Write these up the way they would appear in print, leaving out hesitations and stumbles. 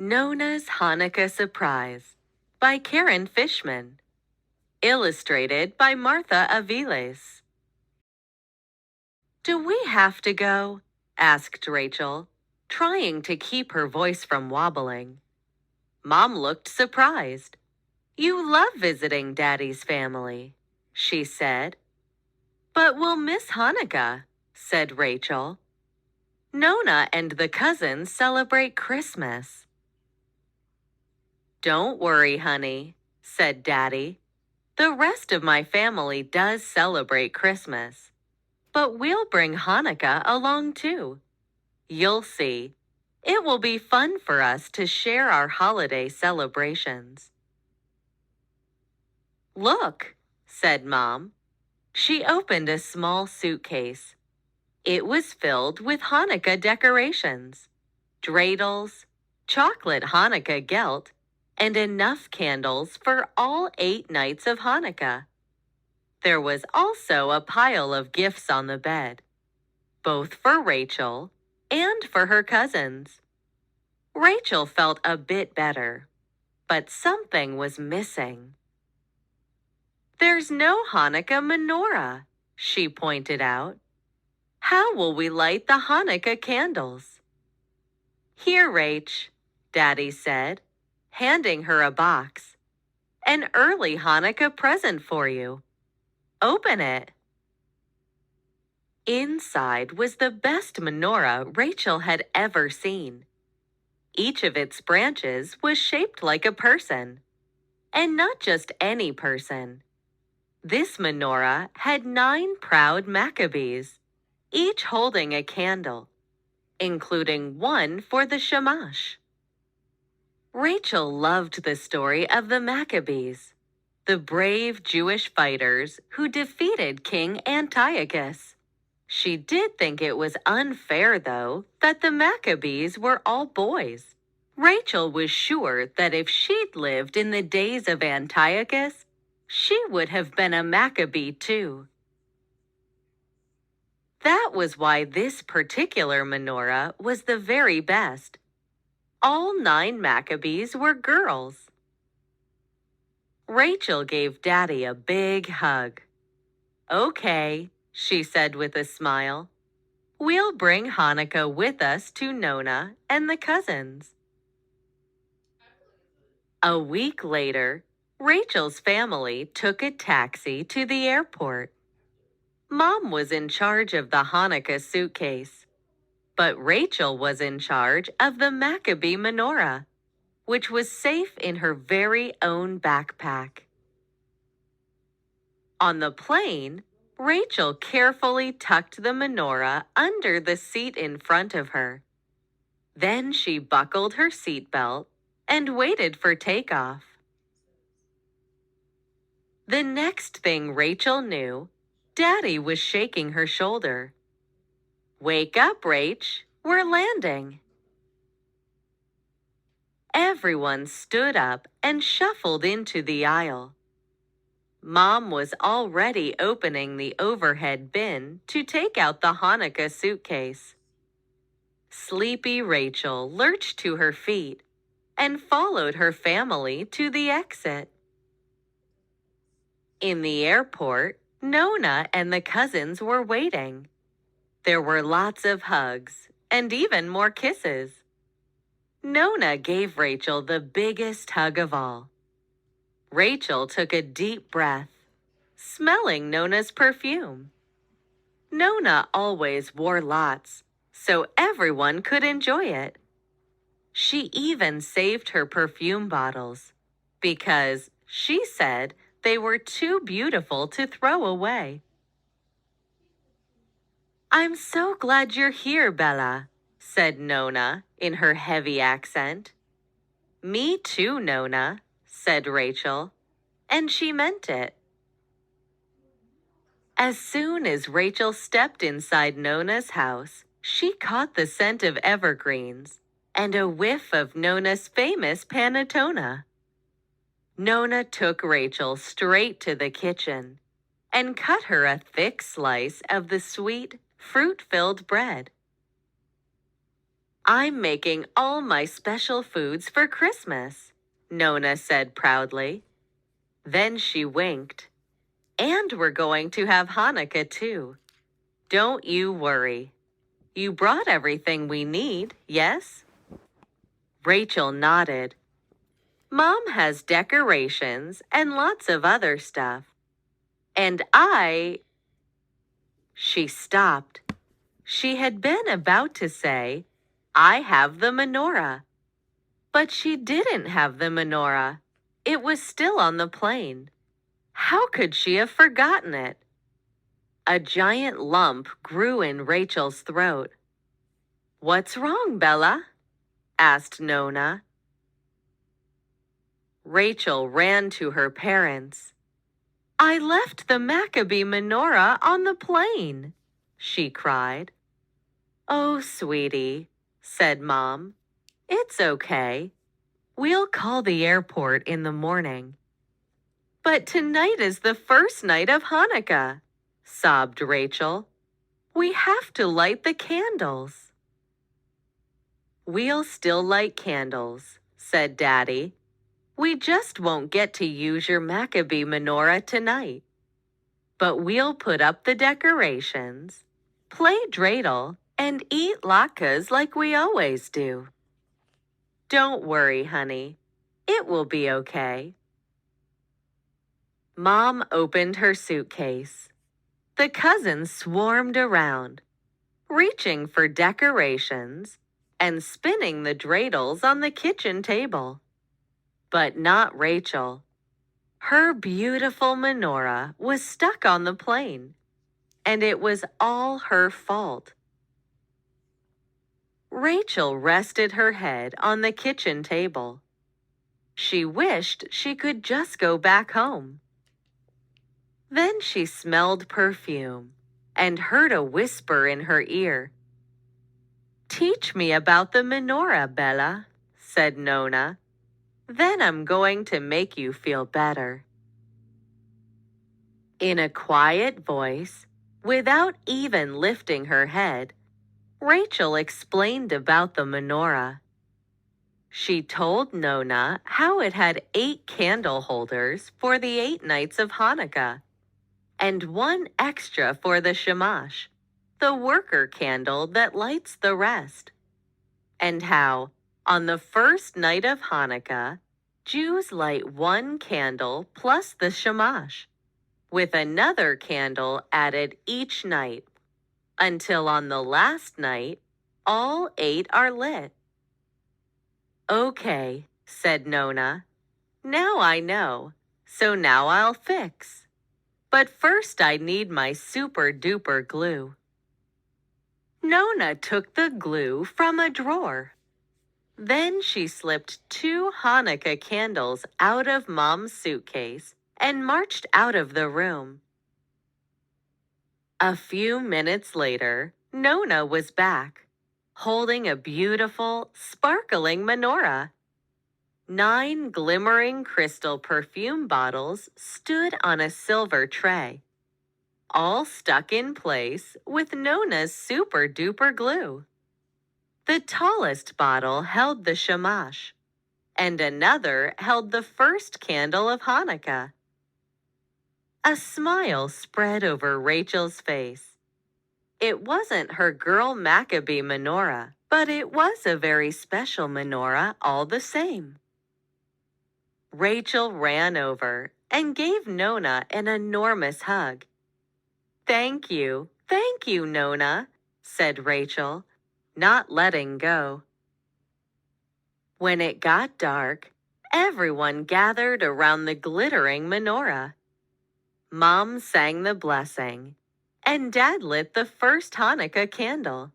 Nonna's Hanukkah Surprise by Fisman. Illustrated by Martha Avilés. Do we have to go? Asked Rachel, trying to keep her voice from wobbling. Mom looked surprised. You love visiting Daddy's family, she said. But we'll miss Hanukkah, said Rachel. Nonna and the cousins celebrate Christmas. Don't worry, honey, said Daddy. The rest of my family does celebrate Christmas, but we'll bring Hanukkah along too. You'll see. It will be fun for us to share our holiday celebrations. Look, said Mom. She opened a small suitcase. It was filled with Hanukkah decorations, dreidels, chocolate Hanukkah gelt, and enough candles for all 8 nights of Hanukkah. There was also a pile of gifts on the bed, both for Rachel and for her cousins. Rachel felt a bit better, but something was missing. There's no Hanukkah menorah, she pointed out. How will we light the Hanukkah candles? Here, Rach, Daddy said, handing her a box. An early Hanukkah present for you. Open it. Inside was the best menorah Rachel had ever seen. Each of its branches was shaped like a person. And not just any person. This menorah had 9 proud Maccabees, each holding a candle, including one for the shamash. Rachel loved the story of the Maccabees, the brave Jewish fighters who defeated King Antiochus. She did think it was unfair, though, that the Maccabees were all boys. Rachel was sure that if she'd lived in the days of Antiochus, she would have been a Maccabee too. That was why this particular menorah was the very best. All 9 Maccabees were girls. Rachel gave Daddy a big hug. Okay, she said with a smile. We'll bring Hanukkah with us to Nonna and the cousins. A week later, Rachel's family took a taxi to the airport. Mom was in charge of the Hanukkah suitcase, but Rachel was in charge of the Maccabee menorah, which was safe in her very own backpack. On the plane, Rachel carefully tucked the menorah under the seat in front of her. Then she buckled her seatbelt and waited for takeoff. The next thing Rachel knew, Daddy was shaking her shoulder. Wake up, Rach, we're landing. Everyone stood up and shuffled into the aisle. Mom was already opening the overhead bin to take out the Hanukkah suitcase. Sleepy Rachel lurched to her feet and followed her family to the exit. In the airport, Nonna and the cousins were waiting. There were lots of hugs and even more kisses. Nonna gave Rachel the biggest hug of all. Rachel took a deep breath, smelling Nonna's perfume. Nonna always wore lots, so everyone could enjoy it. She even saved her perfume bottles, because, she said, they were too beautiful to throw away. I'm so glad you're here, Bella, said Nonna in her heavy accent. Me too, Nonna, said Rachel, and she meant it. As soon as Rachel stepped inside Nonna's house, she caught the scent of evergreens and a whiff of Nonna's famous panettone. Nonna took Rachel straight to the kitchen and cut her a thick slice of the sweet, fruit-filled bread. I'm making all my special foods for Christmas, Nonna said proudly. Then she winked. And we're going to have Hanukkah too. Don't you worry. You brought everything we need, yes? Rachel nodded. Mom has decorations and lots of other stuff. And She stopped. She had been about to say, I have the menorah. But she didn't have the menorah. It was still on the plane. How could she have forgotten it? A giant lump grew in Rachel's throat. What's wrong, Bella? Asked Nonna. Rachel ran to her parents. I left the Maccabee menorah on the plane, she cried. Oh, sweetie, said Mom. It's okay. We'll call the airport in the morning. But tonight is the first night of Hanukkah, sobbed Rachel. We have to light the candles. We'll still light candles, said Daddy. We just won't get to use your Maccabee menorah tonight. But we'll put up the decorations, play dreidel, and eat latkes like we always do. Don't worry, honey. It will be okay. Mom opened her suitcase. The cousins swarmed around, reaching for decorations and spinning the dreidels on the kitchen table. But not Rachel. Her beautiful menorah was stuck on the plane, and it was all her fault. Rachel rested her head on the kitchen table. She wished she could just go back home. Then she smelled perfume and heard a whisper in her ear. Teach me about the menorah, Bella, said Nonna. Then I'm going to make you feel better. In a quiet voice, without even lifting her head, Rachel explained about the menorah. She told Nonna how it had 8 candle holders for the 8 nights of Hanukkah, and 1 extra for the shamash, the worker candle that lights the rest, and how, on the first night of Hanukkah, Jews light 1 candle plus the shamash, with another candle added each night, until on the last night, all 8 are lit. Okay, said Nonna. Now I know, so now I'll fix. But first I need my super-duper glue. Nonna took the glue from a drawer. Then she slipped 2 Hanukkah candles out of Mom's suitcase and marched out of the room. A few minutes later, Nonna was back, holding a beautiful, sparkling menorah. 9 glimmering crystal perfume bottles stood on a silver tray, all stuck in place with Nonna's super-duper glue. The tallest bottle held the shamash, and another held the first candle of Hanukkah. A smile spread over Rachel's face. It wasn't her girl Maccabee menorah, but it was a very special menorah all the same. Rachel ran over and gave Nonna an enormous hug. Thank you, Nonna, said Rachel, not letting go. When it got dark, everyone gathered around the glittering menorah. Mom sang the blessing, and Dad lit the first Hanukkah candle.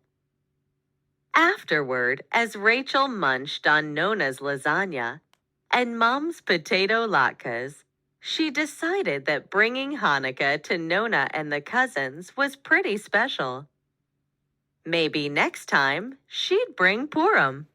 Afterward, as Rachel munched on Nonna's lasagna and Mom's potato latkes, she decided that bringing Hanukkah to Nonna and the cousins was pretty special. Maybe next time she'd bring Purim.